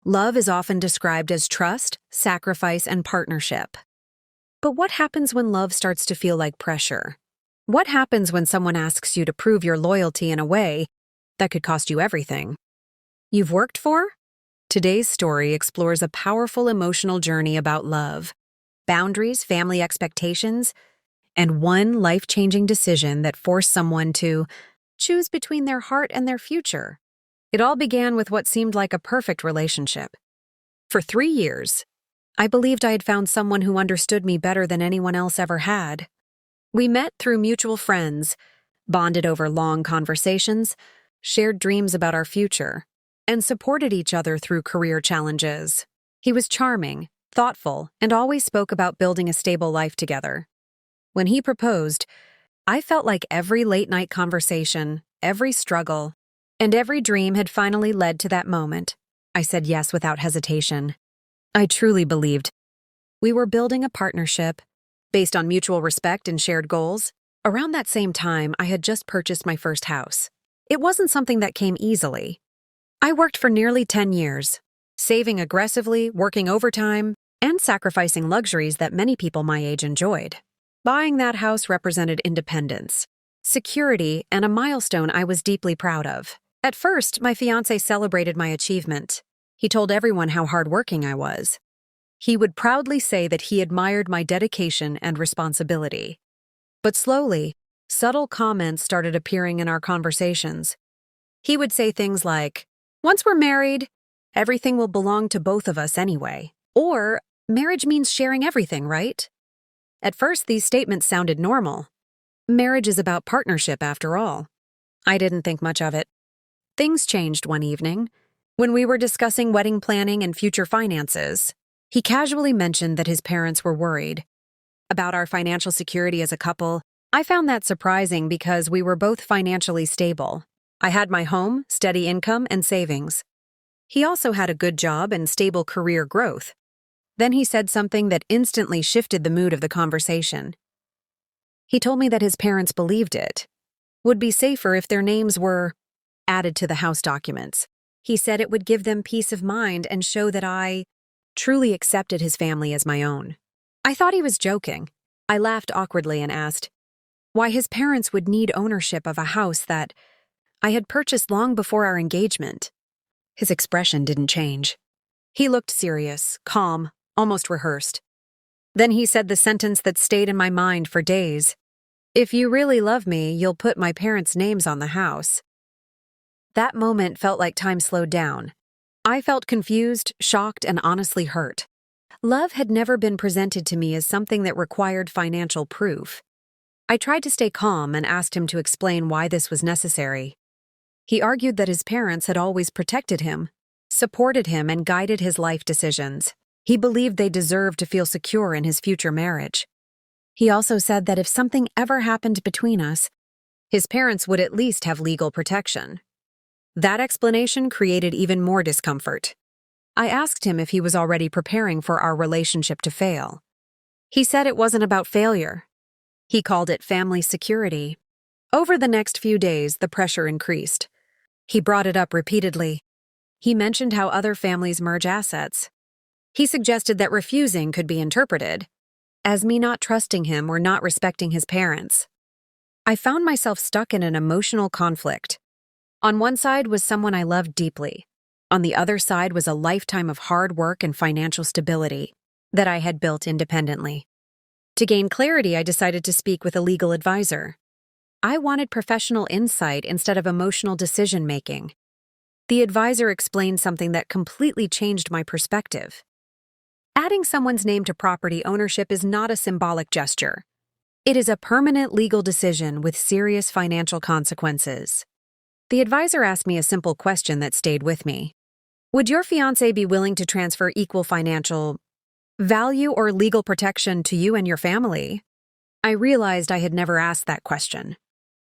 Love is often described as trust, sacrifice, and partnership. But what happens when love starts to feel like pressure? What happens when someone asks you to prove your loyalty in a way that could cost you everything you've worked for? Today's story explores a powerful emotional journey about love, boundaries, family expectations, and one life-changing decision that forced someone to choose between their heart and their future. It all began with what seemed like a perfect relationship. For 3 years, I believed I had found someone who understood me better than anyone else ever had. We met through mutual friends, bonded over long conversations, shared dreams about our future, and supported each other through career challenges. He was charming, thoughtful, and always spoke about building a stable life together. When he proposed, I felt like every late-night conversation, every struggle, and every dream had finally led to that moment. I said yes without hesitation. I truly believed we were building a partnership based on mutual respect and shared goals. Around that same time, I had just purchased my first house. It wasn't something that came easily. I worked for nearly 10 years, saving aggressively, working overtime, and sacrificing luxuries that many people my age enjoyed. Buying that house represented independence, security, and a milestone I was deeply proud of. At first, my fiancé celebrated my achievement. He told everyone how hardworking I was. He would proudly say that he admired my dedication and responsibility. But slowly, subtle comments started appearing in our conversations. He would say things like, "Once we're married, everything will belong to both of us anyway." Or, "Marriage means sharing everything, right?" At first, these statements sounded normal. Marriage is about partnership, after all. I didn't think much of it. Things changed one evening. When we were discussing wedding planning and future finances, he casually mentioned that his parents were worried about our financial security as a couple. I found that surprising because we were both financially stable. I had my home, steady income, and savings. He also had a good job and stable career growth. Then he said something that instantly shifted the mood of the conversation. He told me that his parents believed it would be safer if their names were added to the house documents. He said it would give them peace of mind and show that I truly accepted his family as my own. I thought he was joking. I laughed awkwardly and asked why his parents would need ownership of a house that I had purchased long before our engagement. His expression didn't change. He looked serious, calm, almost rehearsed. Then he said the sentence that stayed in my mind for days. "If you really love me, you'll put my parents' names on the house." That moment felt like time slowed down. I felt confused, shocked, and honestly hurt. Love had never been presented to me as something that required financial proof. I tried to stay calm and asked him to explain why this was necessary. He argued that his parents had always protected him, supported him, and guided his life decisions. He believed they deserved to feel secure in his future marriage. He also said that if something ever happened between us, his parents would at least have legal protection. That explanation created even more discomfort. I asked him if he was already preparing for our relationship to fail. He said it wasn't about failure. He called it family security. Over the next few days, the pressure increased. He brought it up repeatedly. He mentioned how other families merge assets. He suggested that refusing could be interpreted as me not trusting him or not respecting his parents. I found myself stuck in an emotional conflict. On one side was someone I loved deeply. On the other side was a lifetime of hard work and financial stability that I had built independently. To gain clarity, I decided to speak with a legal advisor. I wanted professional insight instead of emotional decision-making. The advisor explained something that completely changed my perspective. Adding someone's name to property ownership is not a symbolic gesture. It is a permanent legal decision with serious financial consequences. The advisor asked me a simple question that stayed with me. Would your fiancé be willing to transfer equal financial value or legal protection to you and your family? I realized I had never asked that question.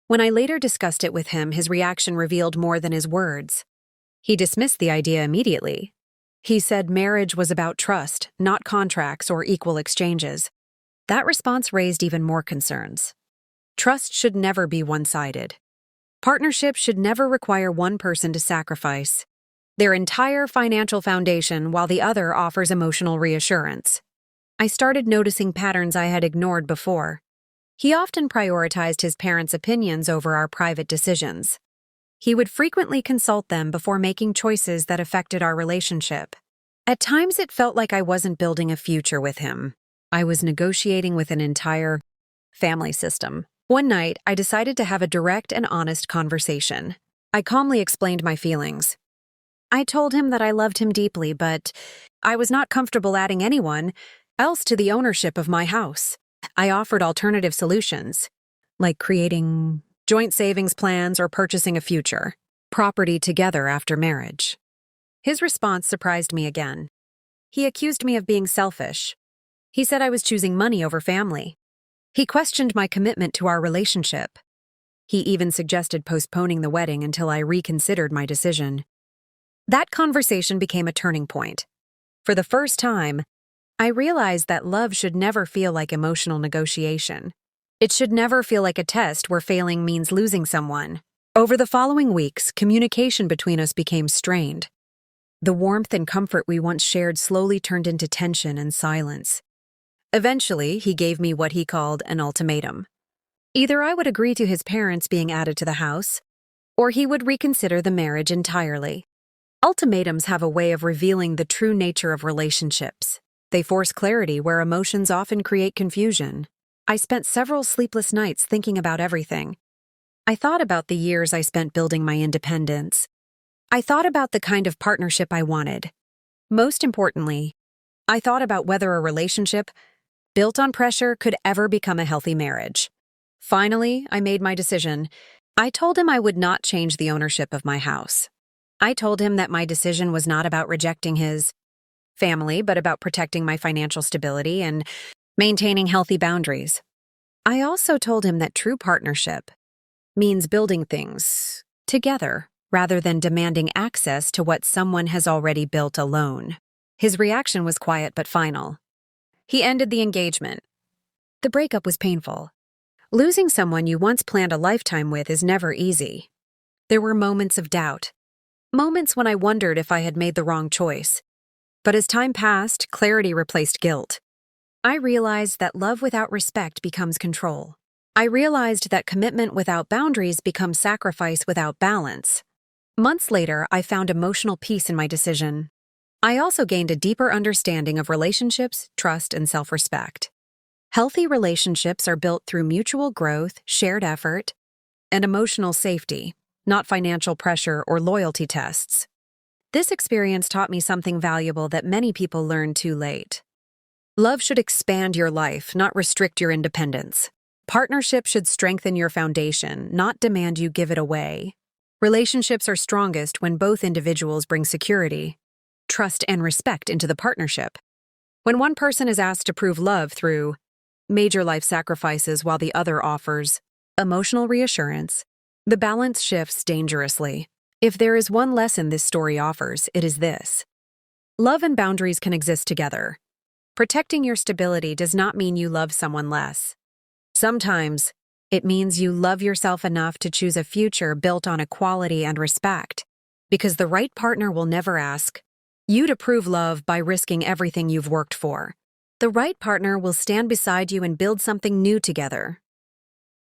When I later discussed it with him, his reaction revealed more than his words. He dismissed the idea immediately. He said marriage was about trust, not contracts or equal exchanges. That response raised even more concerns. Trust should never be one-sided. Partnership should never require one person to sacrifice their entire financial foundation while the other offers emotional reassurance. I started noticing patterns I had ignored before. He often prioritized his parents' opinions over our private decisions. He would frequently consult them before making choices that affected our relationship. At times, it felt like I wasn't building a future with him. I was negotiating with an entire family system. One night, I decided to have a direct and honest conversation. I calmly explained my feelings. I told him that I loved him deeply, but I was not comfortable adding anyone else to the ownership of my house. I offered alternative solutions, like creating joint savings plans or purchasing a future property together after marriage. His response surprised me again. He accused me of being selfish. He said I was choosing money over family. He questioned my commitment to our relationship. He even suggested postponing the wedding until I reconsidered my decision. That conversation became a turning point. For the first time, I realized that love should never feel like emotional negotiation. It should never feel like a test where failing means losing someone. Over the following weeks, communication between us became strained. The warmth and comfort we once shared slowly turned into tension and silence. Eventually, he gave me what he called an ultimatum. Either I would agree to his parents being added to the house, or he would reconsider the marriage entirely. Ultimatums have a way of revealing the true nature of relationships. They force clarity where emotions often create confusion. I spent several sleepless nights thinking about everything. I thought about the years I spent building my independence. I thought about the kind of partnership I wanted. Most importantly, I thought about whether a relationship built on pressure could ever become a healthy marriage. Finally, I made my decision. I told him I would not change the ownership of my house. I told him that my decision was not about rejecting his family, but about protecting my financial stability and maintaining healthy boundaries. I also told him that true partnership means building things together rather than demanding access to what someone has already built alone. His reaction was quiet but final. He ended the engagement. The breakup was painful. Losing someone you once planned a lifetime with is never easy. There were moments of doubt, moments when I wondered if I had made the wrong choice. But as time passed, clarity replaced guilt. I realized that love without respect becomes control. I realized that commitment without boundaries becomes sacrifice without balance. Months later, I found emotional peace in my decision. I also gained a deeper understanding of relationships, trust, and self-respect. Healthy relationships are built through mutual growth, shared effort, and emotional safety, not financial pressure or loyalty tests. This experience taught me something valuable that many people learn too late. Love should expand your life, not restrict your independence. Partnership should strengthen your foundation, not demand you give it away. Relationships are strongest when both individuals bring security, trust, and respect into the partnership. When one person is asked to prove love through major life sacrifices while the other offers emotional reassurance, the balance shifts dangerously. If there is one lesson this story offers, it is this: love and boundaries can exist together. Protecting your stability does not mean you love someone less. Sometimes, it means you love yourself enough to choose a future built on equality and respect, because the right partner will never ask you to prove love by risking everything you've worked for. The right partner will stand beside you and build something new together,